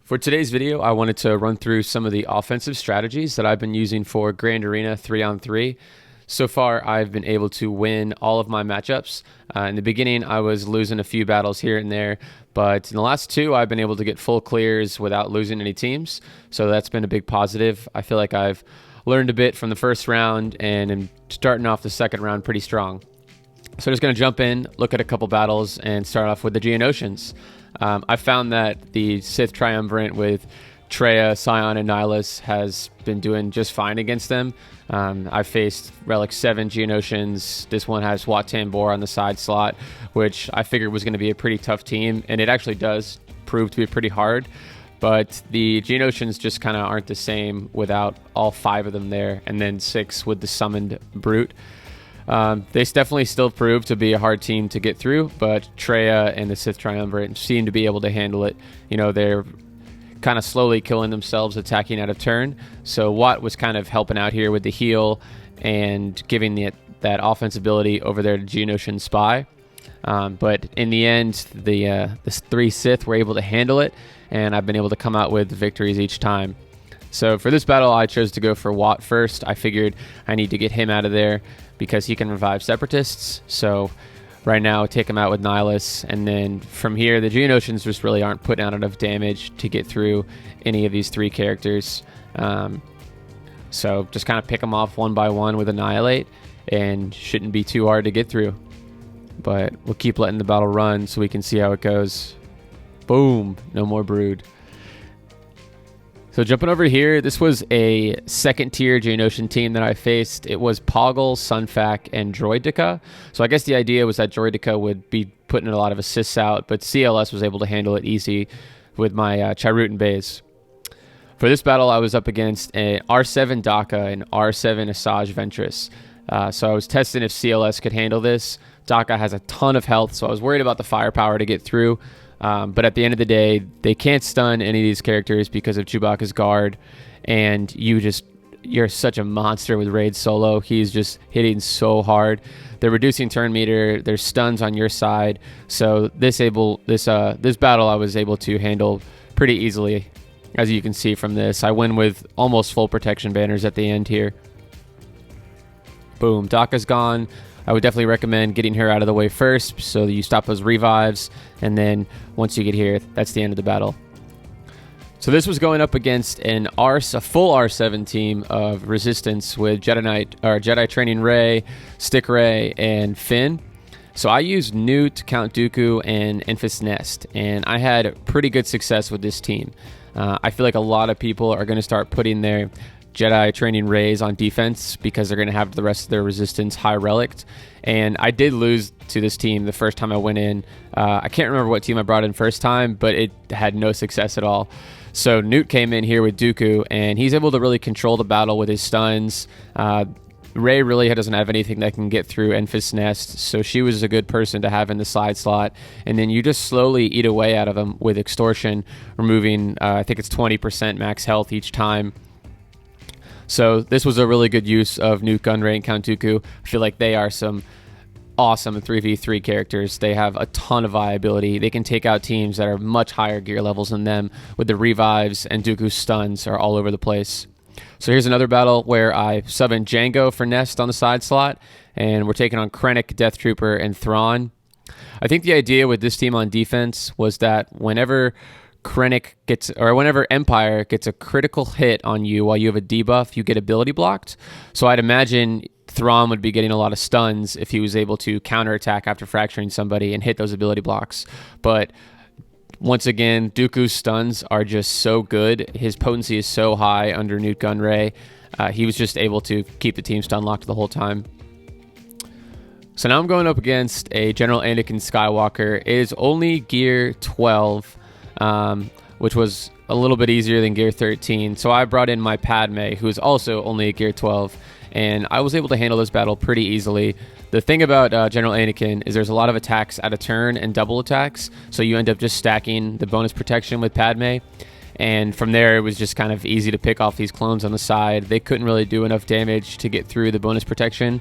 For today's video, I wanted to run through some of the offensive strategies that I've been using for Grand Arena 3-on-3. So far, I've been able to win all of my matchups. In the beginning, I was losing a few battles here and there, but in the last two, I've been able to get full clears without losing any teams. So that's been a big positive. I feel like I've learned a bit from the first round and am starting off the second round pretty strong. So I'm just going to jump in, look at a couple battles, and start off with the Geonosians. I found that the Sith Triumvirate with Traya, Scion, and Nihilus has been doing just fine against them. I've faced Relic 7 Geonosians. This one has Wat Tambor on the side slot, which I figured was going to be a pretty tough team, and it actually does prove to be pretty hard. But the Geonosians just kind of aren't the same without all 5 of them there, and then 6 with the summoned Brute. They definitely still prove to be a hard team to get through, but Traya and the Sith Triumvirate seem to be able to handle it. You know, they're kind of slowly killing themselves, attacking out of turn. So Wat was kind of helping out here with the heal and giving that offense ability over there to Geonosian Spy. But in the end, the 3 Sith were able to handle it, and I've been able to come out with victories each time. So for this battle, I chose to go for Wat first. I figured I need to get him out of there because he can revive Separatists. So right now, take him out with Nihilus. And then from here, the Geonosians just really aren't putting out enough damage to get through any of these 3 characters. So just kind of pick them off one by one with Annihilate, and shouldn't be too hard to get through. But we'll keep letting the battle run so we can see how it goes. Boom, no more Brood. So jumping over here, this was a second-tier Geonosian team that I faced. It was Poggle, Sunfac, and Droidica. So I guess the idea was that Droidica would be putting a lot of assists out, but CLS was able to handle it easy with my Chirrut Bays. For this battle, I was up against an R7 Daka and R7 Asajj Ventress. So I was testing if CLS could handle this. Daka has a ton of health, so I was worried about the firepower to get through. But at the end of the day, they can't stun any of these characters because of Chewbacca's guard, and you're such a monster with Raid Solo. He's just hitting so hard. They're reducing turn meter. There's stuns on your side, so this battle I was able to handle pretty easily, as you can see from this. I win with almost full protection banners at the end here. Boom, Daka's gone. I would definitely recommend getting her out of the way first so that you stop those revives, and then once you get here, that's the end of the battle. So this was going up against a full R7 team of Resistance with Jedi Training Rey, Stick Rey, and Finn. So I used Newt, Count Dooku, and Enfys Nest, and I had pretty good success with this team. I feel like a lot of people are going to start putting their Jedi Training Reys on defense because they're going to have the rest of their Resistance high relicked. And I did lose to this team the first time I went in. I can't remember what team I brought in first time, but it had no success at all. So Newt came in here with Dooku, and he's able to really control the battle with his stuns. Rey really doesn't have anything that can get through Enfys Nest, so she was a good person to have in the side slot. And then you just slowly eat away out of them with Extortion, removing, I think it's 20% max health each time. So this was a really good use of Newt Gunray and Count Dooku. I feel like they are some awesome 3v3 characters. They have a ton of viability. They can take out teams that are much higher gear levels than them with the revives, and Dooku's stuns are all over the place. So here's another battle where I sub in Django for Nest on the side slot, and we're taking on Krennic, Death Trooper, and Thrawn. I think the idea with this team on defense was that whenever Empire gets a critical hit on you while you have a debuff, you get ability blocked. So I'd imagine Thrawn would be getting a lot of stuns if he was able to counterattack after fracturing somebody and hit those ability blocks. But once again, Dooku's stuns are just so good. His potency is so high under Newt Gunray. He was just able to keep the team stun locked the whole time. So now I'm going up against a General Anakin Skywalker. It is only gear 12. Which was a little bit easier than gear 13. So I brought in my Padme, who is also only a gear 12, and I was able to handle this battle pretty easily. The thing about General Anakin is there's a lot of attacks out of turn and double attacks, so you end up just stacking the bonus protection with Padme, and from there it was just kind of easy to pick off these clones on the side. They couldn't really do enough damage to get through the bonus protection.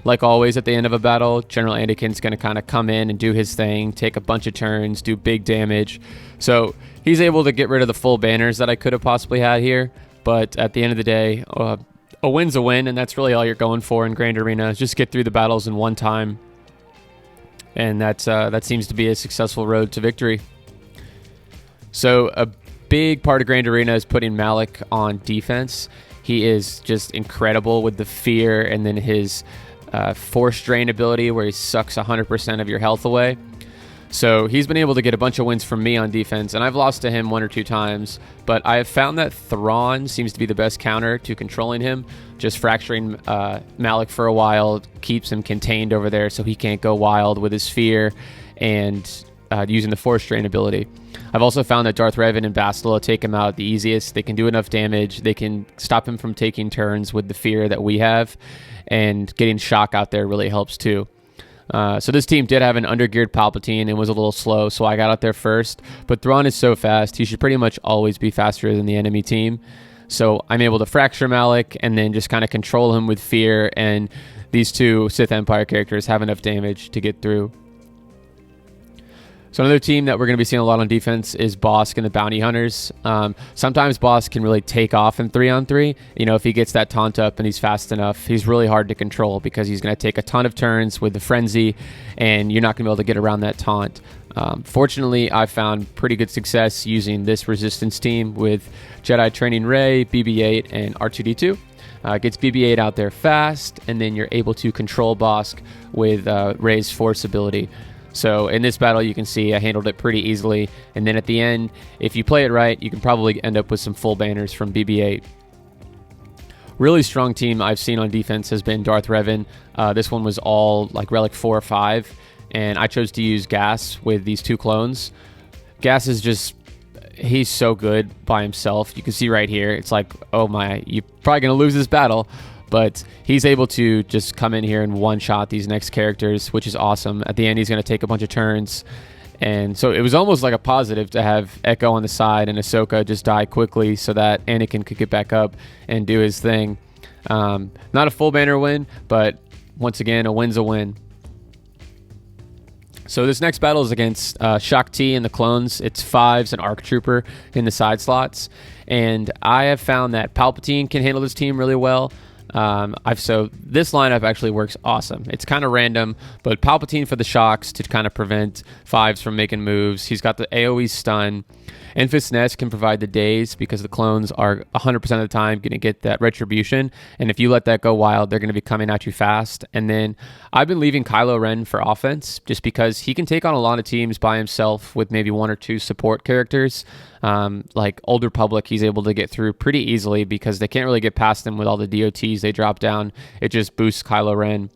like always at the end of a battle, General Anakin's going to kind of come in and do his thing, take a bunch of turns, do big damage. So he's able to get rid of the full banners that I could have possibly had here. But at the end of the day, a win's a win, and that's really all you're going for in Grand Arena, is just get through the battles in one time. And that seems to be a successful road to victory. So a big part of Grand Arena is putting Malik on defense. He is just incredible with the fear and then his force drain ability where he sucks 100% of your health away. So he's been able to get a bunch of wins from me on defense, and I've lost to him 1 or 2 times, but I have found that Thrawn seems to be the best counter to controlling him. Just fracturing Malik for a while keeps him contained over there so he can't go wild with his fear and using the force drain ability. I've also found that Darth Revan and Bastila take him out the easiest. They can do enough damage. They can stop him from taking turns with the fear that we have, and getting shock out there really helps too. So this team did have an undergeared Palpatine and was a little slow, so I got out there first. But Thrawn is so fast, he should pretty much always be faster than the enemy team. So I'm able to fracture Malik and then just kind of control him with fear, and these 2 Sith Empire characters have enough damage to get through. So another team that we're going to be seeing a lot on defense is Bossk and the Bounty Hunters. Sometimes Bossk can really take off in 3-on-3. You know, if he gets that taunt up and he's fast enough, he's really hard to control because he's going to take a ton of turns with the Frenzy, and you're not going to be able to get around that taunt. Fortunately, I found pretty good success using this Resistance team with Jedi Training Rey, BB-8, and R2-D2. Gets BB-8 out there fast, and then you're able to control Bossk with Rey's Force ability. So in this battle, you can see I handled it pretty easily. And then at the end, if you play it right, you can probably end up with some full banners from BB-8. Really strong team I've seen on defense has been Darth Revan. This one was all like Relic 4 or 5. And I chose to use Gas with these 2 clones. Gas is just, he's so good by himself. You can see right here, it's like, oh my, you're probably going to lose this battle. But he's able to just come in here and one-shot these next characters, which is awesome. At the end, he's going to take a bunch of turns. And so it was almost like a positive to have Echo on the side and Ahsoka just die quickly so that Anakin could get back up and do his thing. Not a full banner win, but once again, a win's a win. So this next battle is against Shaak Ti and the clones. It's 5s and ARC Trooper in the side slots. And I have found that Palpatine can handle this team really well. So this lineup actually works awesome. It's kind of random, but Palpatine for the shocks to kind of prevent 5s from making moves. He's got the AoE stun. Enfys Nest can provide the daze because the clones are 100% of the time going to get that retribution. And if you let that go wild, they're going to be coming at you fast. And then I've been leaving Kylo Ren for offense just because he can take on a lot of teams by himself with maybe 1 or 2 support characters. Like Old Republic, he's able to get through pretty easily because they can't really get past him with all the DOTs they drop down. It just boosts Kylo Ren.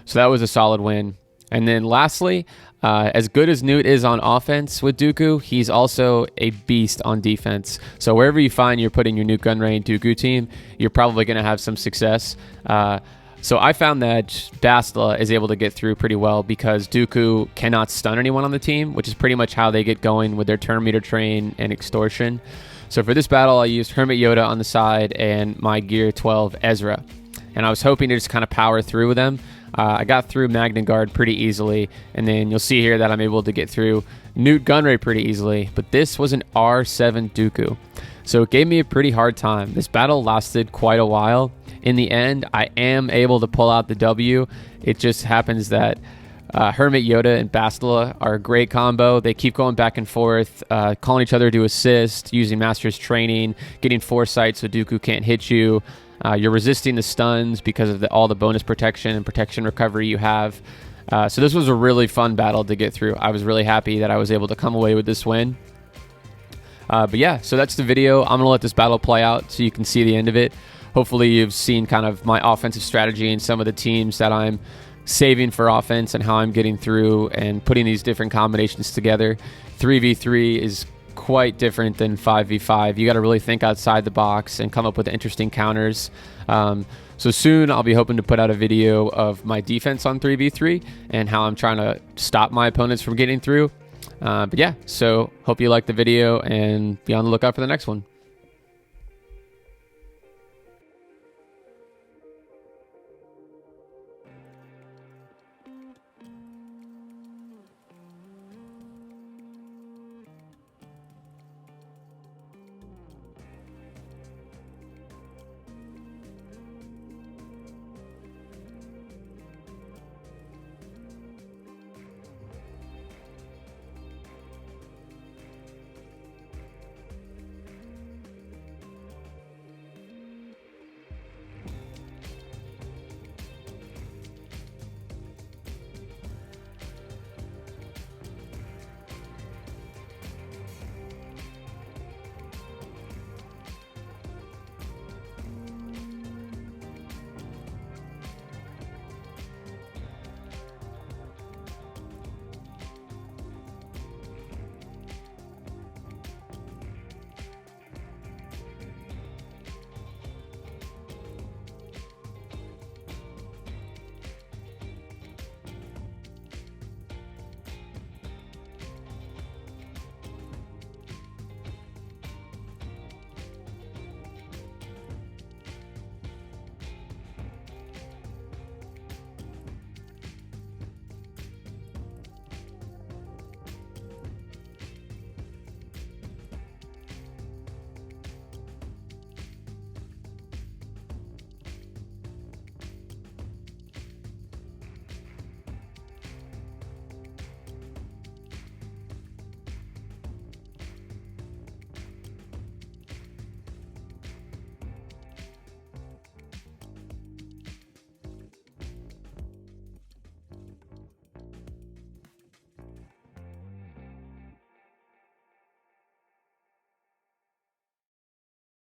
So that was a solid win. And then lastly, as good as Newt is on offense with Dooku, he's also a beast on defense. So wherever you find you're putting your Newt Gunray and Dooku team, you're probably going to have some success. So I found that Bastila is able to get through pretty well because Dooku cannot stun anyone on the team, which is pretty much how they get going with their turn meter train and extortion. So for this battle, I used Hermit Yoda on the side and my Gear 12 Ezra. And I was hoping to just kind of power through with them. I got through Magna Guard pretty easily, and then you'll see here that I'm able to get through Newt Gunray pretty easily, but this was an R7 Dooku. So it gave me a pretty hard time. This battle lasted quite a while. In the end, I am able to pull out the W. It just happens that Hermit Yoda and Bastila are a great combo. They keep going back and forth, calling each other to assist, using Master's Training, getting Foresight so Dooku can't hit you. You're resisting the stuns because of all the bonus protection and protection recovery you have. So this was a really fun battle to get through. I was really happy that I was able to come away with this win. But yeah, so that's the video. I'm going to let this battle play out so you can see the end of it. Hopefully you've seen kind of my offensive strategy and some of the teams that I'm saving for offense and how I'm getting through and putting these different combinations together. 3v3 is quite different than 5v5. You got to really think outside the box and come up with interesting counters. So soon I'll be hoping to put out a video of my defense on 3v3 and how I'm trying to stop my opponents from getting through. But yeah, so hope you liked the video and be on the lookout for the next one.